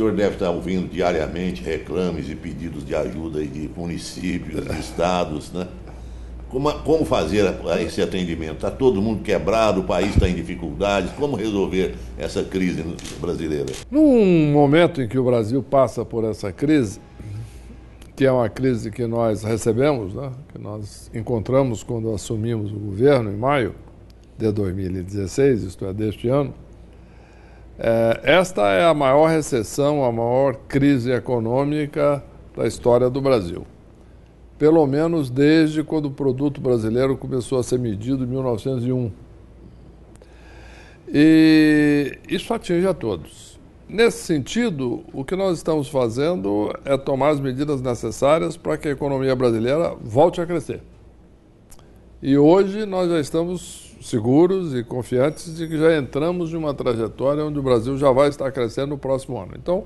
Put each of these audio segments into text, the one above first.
senhor deve estar ouvindo diariamente reclames e pedidos de ajuda de municípios, de estados, né? Como fazer esse atendimento? Está todo mundo quebrado, o país está em dificuldades. Como resolver essa crise brasileira? Num momento em que o Brasil passa por essa crise, que é uma crise que nós recebemos, né, que nós encontramos quando assumimos o governo em maio de 2016, isto é, deste ano, esta é a maior recessão, a maior crise econômica da história do Brasil. Pelo menos desde quando o produto brasileiro começou a ser medido em 1901. E isso atinge a todos. Nesse sentido, o que nós estamos fazendo é tomar as medidas necessárias para que a economia brasileira volte a crescer. E hoje nós já estamos seguros e confiantes de que já entramos em uma trajetória onde o Brasil já vai estar crescendo no próximo ano. Então,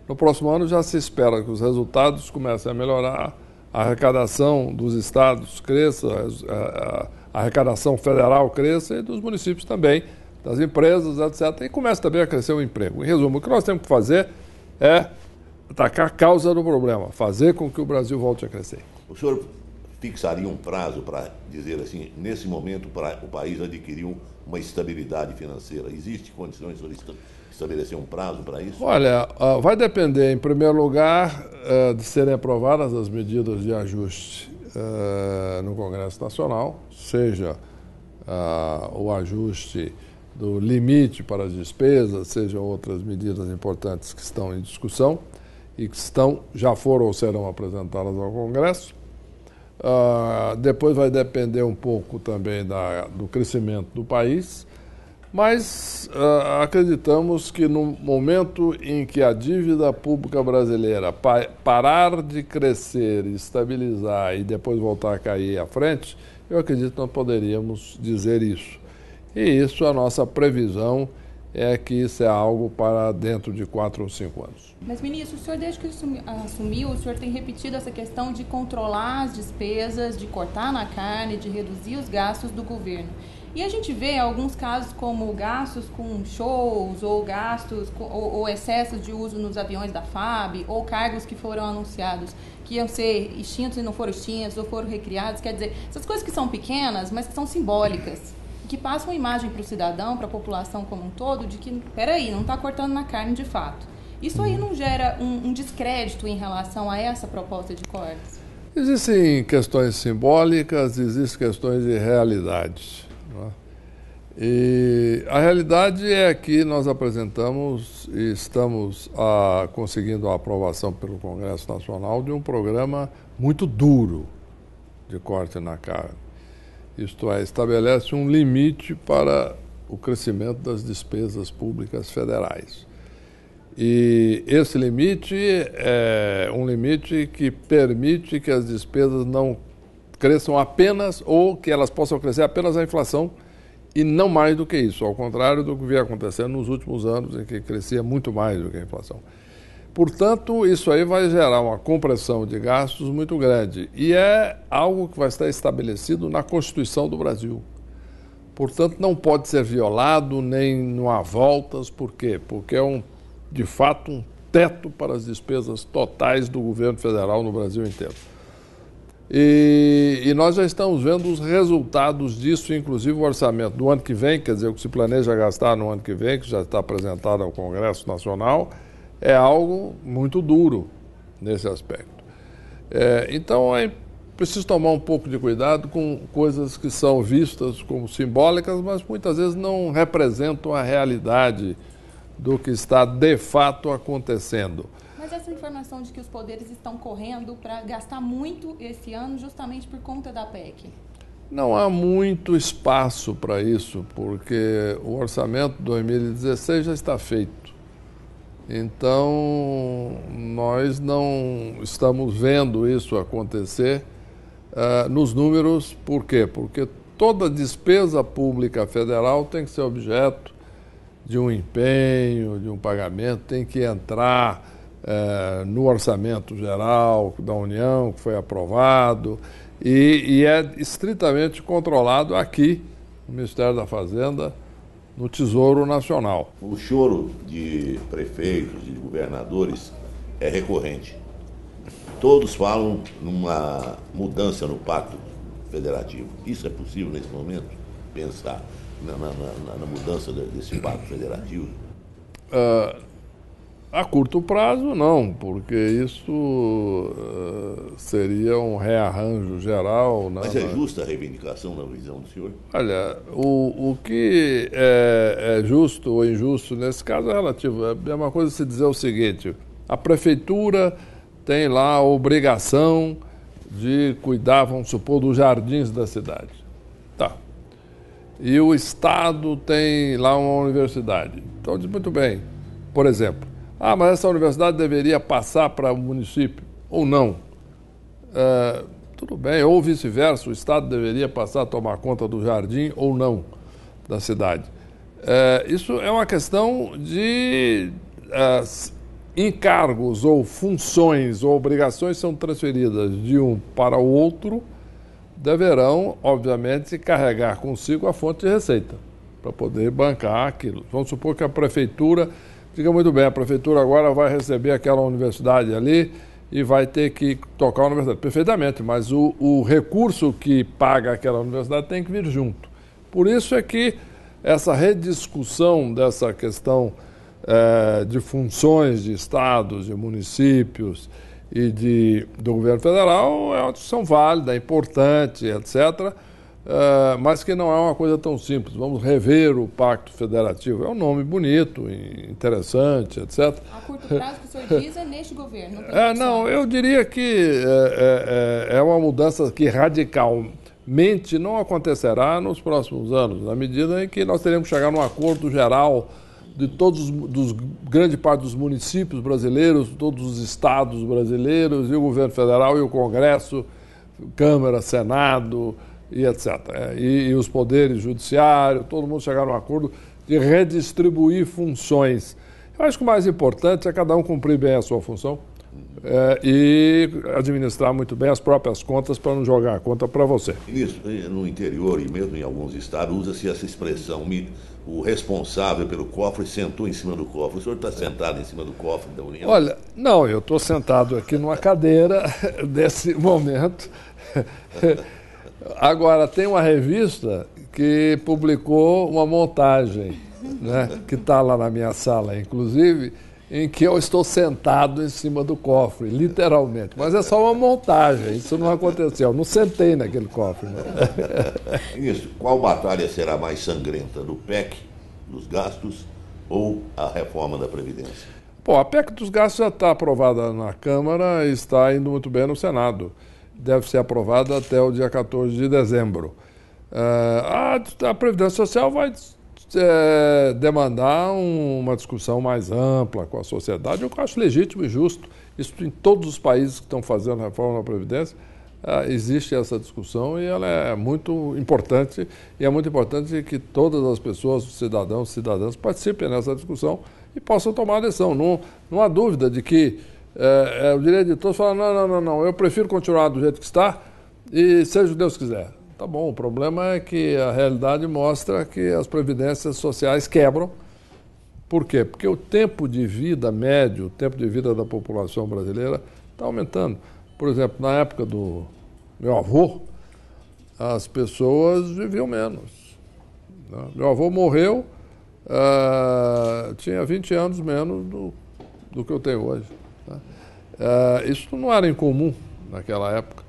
no próximo ano já se espera que os resultados comecem a melhorar, a arrecadação dos estados cresça, a arrecadação federal cresça e dos municípios também, das empresas, etc. E começa também a crescer o emprego. Em resumo, o que nós temos que fazer é atacar a causa do problema, fazer com que o Brasil volte a crescer. O senhor fixaria um prazo para dizer assim, nesse momento o país adquiriu uma estabilidade financeira? Existe condições de estabelecer um prazo para isso? Olha, vai depender, em primeiro lugar, de serem aprovadas as medidas de ajuste no Congresso Nacional, seja o ajuste do limite para as despesas, seja outras medidas importantes que estão em discussão e que já foram ou serão apresentadas ao Congresso. Depois vai depender um pouco também do crescimento do país, mas acreditamos que no momento em que a dívida pública brasileira parar de crescer, estabilizar e depois voltar a cair à frente, eu acredito que nós poderíamos dizer isso. E isso, a nossa previsão é que isso é algo para dentro de 4 ou 5 anos. Mas, ministro, o senhor, desde que assumiu, o senhor tem repetido essa questão de controlar as despesas, de cortar na carne, de reduzir os gastos do governo. E a gente vê alguns casos como gastos com shows, ou gastos ou excessos de uso nos aviões da FAB, ou cargos que foram anunciados que iam ser extintos e não foram extintos, ou foram recriados. Quer dizer, essas coisas que são pequenas, mas que são simbólicas, que passam uma imagem para o cidadão, para a população como um todo, de que, peraí, não está cortando na carne de fato. Isso aí não gera um descrédito em relação a essa proposta de cortes? Existem questões simbólicas, existem questões de realidade. Não é? E a realidade é que nós apresentamos e estamos conseguindo a aprovação pelo Congresso Nacional de um programa muito duro de corte na carne. Isto é, estabelece um limite para o crescimento das despesas públicas federais. E esse limite é um limite que permite que as despesas não cresçam apenas, ou que elas possam crescer apenas a inflação e não mais do que isso, ao contrário do que vem acontecendo nos últimos anos, em que crescia muito mais do que a inflação. Portanto, isso aí vai gerar uma compressão de gastos muito grande e é algo que vai estar estabelecido na Constituição do Brasil. Portanto, não pode ser violado, nem não há voltas. Por quê? Porque é, de fato, um teto para as despesas totais do governo federal no Brasil inteiro. E nós já estamos vendo os resultados disso, inclusive o orçamento do ano que vem, quer dizer, o que se planeja gastar no ano que vem, que já está apresentado ao Congresso Nacional, é algo muito duro nesse aspecto. Então, é preciso tomar um pouco de cuidado com coisas que são vistas como simbólicas, mas muitas vezes não representam a realidade do que está de fato acontecendo. Mas essa informação de que os poderes estão correndo para gastar muito esse ano justamente por conta da PEC? Não há muito espaço para isso, porque o orçamento de 2016 já está feito. Então, nós não estamos vendo isso acontecer nos números. Por quê? Porque toda despesa pública federal tem que ser objeto de um empenho, de um pagamento, tem que entrar no orçamento geral da União, que foi aprovado, e é estritamente controlado aqui, no Ministério da Fazenda, no Tesouro Nacional. O choro de prefeitos e de governadores é recorrente. Todos falam numa mudança no pacto federativo. Isso é possível nesse momento? Pensar na mudança desse pacto federativo? A curto prazo, não, porque isso seria um rearranjo geral. Mas é justa a reivindicação na visão do senhor? Olha, o que é justo ou injusto nesse caso é relativo. É uma coisa se dizer o seguinte: a prefeitura tem lá a obrigação de cuidar, vamos supor, dos jardins da cidade. Tá. E o Estado tem lá uma universidade. Então, diz muito bem, por exemplo, mas essa universidade deveria passar para o município, ou não. Tudo bem, ou vice-versa, o Estado deveria passar a tomar conta do jardim, ou não, da cidade. Isso é uma questão de encargos ou funções ou obrigações são transferidas de um para o outro, deverão, obviamente, carregar consigo a fonte de receita, para poder bancar aquilo. Vamos supor que a prefeitura... Fica muito bem, a prefeitura agora vai receber aquela universidade ali e vai ter que tocar a universidade. Perfeitamente, mas o recurso que paga aquela universidade tem que vir junto. Por isso é que essa rediscussão dessa questão de funções de estados, de municípios e do governo federal é uma discussão válida, importante, etc., mas que não é uma coisa tão simples. Vamos rever o Pacto Federativo. É um nome bonito, interessante, etc. A curto prazo, que o senhor diz, é neste governo. Não, eu diria que é uma mudança que radicalmente não acontecerá nos próximos anos, na medida em que nós teremos que chegar num acordo geral de grande parte dos municípios brasileiros, todos os estados brasileiros, e o governo federal e o Congresso, Câmara, Senado, e etc. E os poderes judiciários, todo mundo chegar a um acordo de redistribuir funções. Eu acho que o mais importante é cada um cumprir bem a sua função e administrar muito bem as próprias contas para não jogar a conta para você. Isso, no interior e mesmo em alguns estados, usa-se essa expressão, o responsável pelo cofre sentou em cima do cofre. O senhor está sentado em cima do cofre da União? Olha, não, eu estou sentado aqui numa cadeira nesse momento. Agora, tem uma revista que publicou uma montagem, né, que está lá na minha sala, inclusive, em que eu estou sentado em cima do cofre, literalmente. Mas é só uma montagem, isso não aconteceu. Eu não sentei naquele cofre. Né? Isso. Qual batalha será mais sangrenta, do PEC, dos gastos, ou a reforma da Previdência? A PEC dos gastos já está aprovada na Câmara e está indo muito bem no Senado. Deve ser aprovada até o dia 14 de dezembro. A Previdência Social vai demandar uma discussão mais ampla com a sociedade, o que eu acho legítimo e justo. Isso em todos os países que estão fazendo a reforma da Previdência, existe essa discussão e ela é muito importante, e é muito importante que todas as pessoas, os cidadãos e cidadãs, participem nessa discussão e possam tomar a decisão. Não há dúvida de que o direito de todos falar, não, eu prefiro continuar do jeito que está e seja o que Deus quiser. Tá bom, o problema é que a realidade mostra que as previdências sociais quebram. Por quê? Porque o tempo de vida médio, o tempo de vida da população brasileira está aumentando. Por exemplo, na época do meu avô, as pessoas viviam menos. Meu avô morreu, tinha 20 anos menos do que eu tenho hoje. Isso não era incomum naquela época.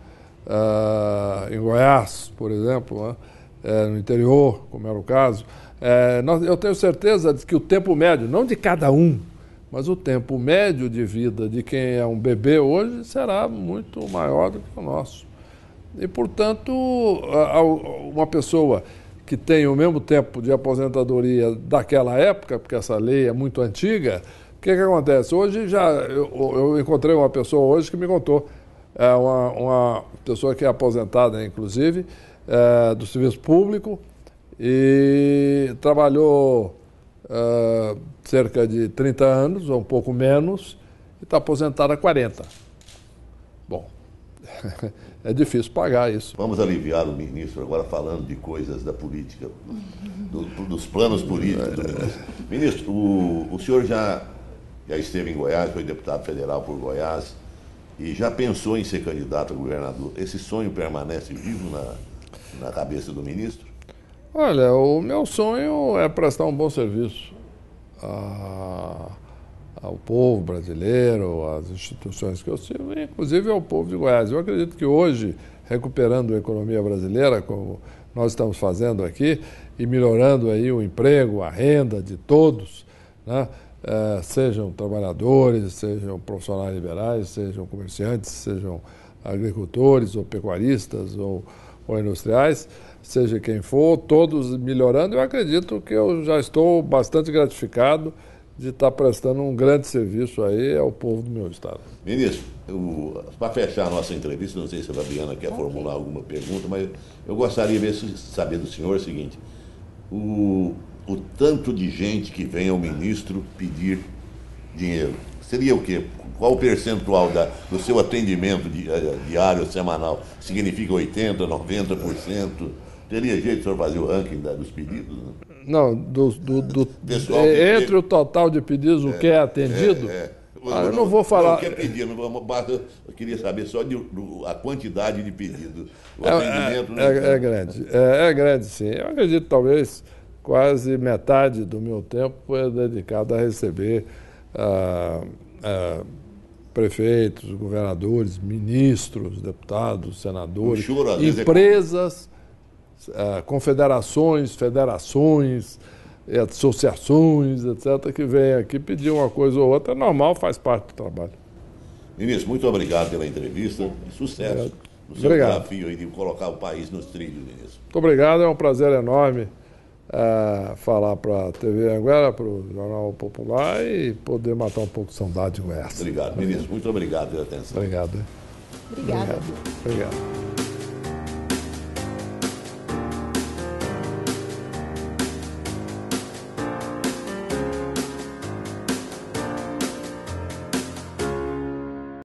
Em Goiás, por exemplo, no interior, como era o caso. Eu tenho certeza de que o tempo médio, não de cada um, mas o tempo médio de vida de quem é um bebê hoje será muito maior do que o nosso. E, portanto, uma pessoa que tem o mesmo tempo de aposentadoria daquela época, porque essa lei é muito antiga, o que acontece? Hoje eu encontrei uma pessoa hoje que me contou, uma pessoa que é aposentada, inclusive, do serviço público, e trabalhou cerca de 30 anos, ou um pouco menos, e está aposentada há 40. Bom, é difícil pagar isso. Vamos aliviar o ministro agora falando de coisas da política, dos planos políticos do ministro. Ministro, o senhor já esteve em Goiás, foi deputado federal por Goiás e já pensou em ser candidato a governador. Esse sonho permanece vivo na cabeça do ministro? Olha, o meu sonho é prestar um bom serviço ao povo brasileiro, às instituições que eu sirvo, inclusive ao povo de Goiás. Eu acredito que hoje, recuperando a economia brasileira, como nós estamos fazendo aqui, e melhorando aí o emprego, a renda de todos, né? Sejam trabalhadores, sejam profissionais liberais, sejam comerciantes, sejam agricultores ou pecuaristas ou industriais, seja quem for, todos melhorando, eu acredito que eu já estou bastante gratificado de estar prestando um grande serviço aí ao povo do meu estado. Ministro, para fechar a nossa entrevista, não sei se a Fabiana quer formular alguma pergunta, mas eu gostaria de saber do senhor o seguinte: o tanto de gente que vem ao ministro pedir dinheiro, seria o quê? Qual o percentual do seu atendimento diário, semanal? Significa 80%, 90%? Teria jeito de o senhor fazer o ranking dos pedidos? Né? Não, entre o total de pedidos, o que é atendido, eu não vou falar... Não, o que é pedido, eu queria saber só a quantidade de pedidos. O atendimento... É grande, é grande sim. Eu acredito talvez quase metade do meu tempo é dedicado a receber prefeitos, governadores, ministros, deputados, senadores, empresas, confederações, federações, associações, etc., que vêm aqui pedir uma coisa ou outra. É normal, faz parte do trabalho. Ministro, muito obrigado pela entrevista. Sucesso no seu desafio aí de colocar o país nos trilhos, ministro. Muito obrigado, é um prazer enorme falar para a TV Anguera, para o Jornal Popular e poder matar um pouco de saudade de Goiás. Obrigado, ministro. Muito obrigado pela atenção. Obrigado. Obrigada. Obrigado.